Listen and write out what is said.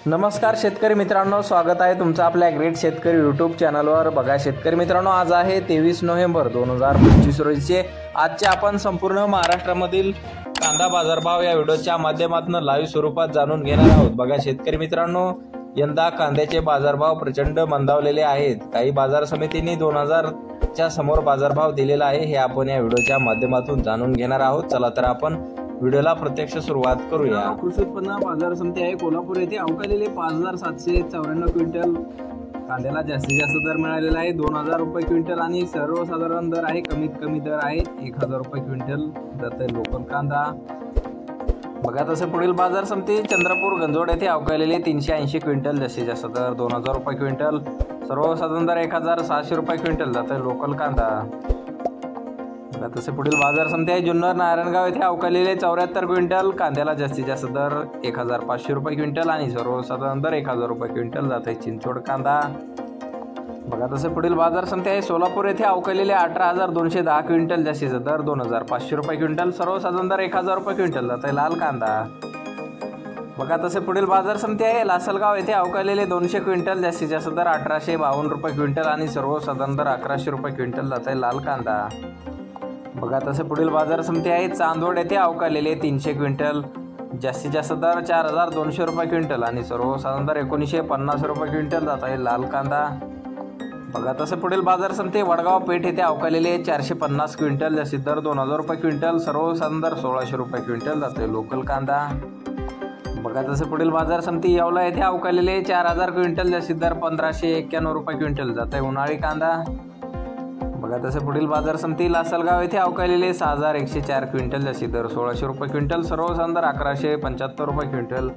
नमस्कार शेतकरी मित्रांनो, स्वागत आहे तुमचं आपल्या ग्रेट शेतकरी यूट्यूब चॅनलवर। बघा शेतकरी मित्रांनो, आज आहे 23 नोव्हेंबर 2025 रोजीचे आजचे आपण संपूर्ण महाराष्ट्रामधील कांदा बाजारभाव या व्हिडिओच्या माध्यमातून लाईव्ह स्वरूपात जाणून घेणार आहोत। बघा शेतकरी मित्रांनो, यंदा कांद्याचे बाजारभाव प्रचंड मंदावलेले आहेत। काही बाजार समितींनी 2000 च्या समोर बाजारभाव दिलेला आहे, हे आपण या व्हिडिओच्या माध्यमातून जाणून घेणार आहोत। चला तर आपण व्हिडिओला प्रत्यक्ष सुरुवात करूया। कृषी उत्पन्न बाजार समिती आहे कोल्हापूर येथे अवकालेले 5794 क्विंटल कांद्याला जास्तीत जास्त दर मिळालेला आहे 2000 रुपये क्विंटल आणि सर्वसाधारण दर आहे कमीत कमी दर आहे 1000 रुपये क्विंटल जाते लोकल कांदा। बघा तसे पुढील बाजार समिती चंद्रपूर गंजोड येथे अवकालेले 380 क्विंटल जास्तीत जास्त दर 2000 रुपये क्विंटल, सर्वसाधारण दर 1600 रुपये क्विंटल जाते लोकल कांदा। तसे पुढील बाजार समिती आहे जुन्नर नारायणगाव येथे अवकालेले 74 क्विंटल कांद्याला जास्तीत जास्त दर 1500 रुपये क्विंटल आणि सर्वसाधारण दर 1000 रुपये क्विंटल जाते चिंचोड कांदा। बघा तसे पुढील बाजार समिती आहे सोलापूर येथे अवकालेले 18210 क्विंटल जास्तीत जास्त दर 2500 रुपये क्विंटल, सर्वसाधारण दर 1000 रुपये क्विंटल जाते लाल कांदा। बघा तसे पुढील बाजार समिती आहे लासलगाव येथे अवकालेले 200 क्विंटल जास्तीत जास्त दर 1852 रुपये क्विंटल आणि सर्वसाधारण दर 1100 रुपये क्विंटल जाते लाल कांदा। बघा तसे पुढील बाजार समिती आहे चांदवड येथे अवकालेले 300 क्विंटल जास्तीत जास्त दर 4200 रुपये क्विंटल आणि सर्वसाधारण दर 1950 रुपये क्विंटल जात आहे लाल कांदा। बघा तसे पुढील बाजार समिती वडगाव पेठ येथे अवकालेले 450 क्विंटल जास्तीत दर 2000 रुपये क्विंटल, सर्वसाधारण दर 1600 रुपये क्विंटल जाते लोकल कांदा। बघा तसे पुढील बाजार समिती येवला येथे अवकालेले 4000 क्विंटल जास्तीत दर 1591 रुपये क्विंटल जाते उन्हाळी कांदा। बघा तसे पुढील बाजार समिती लासलगाव येथे अवकालेले 6104 क्विंटल जास्तीत दर 1600 रुपये क्विंटल, सर्वसाधारण दर 1175 रुपये क्विंटल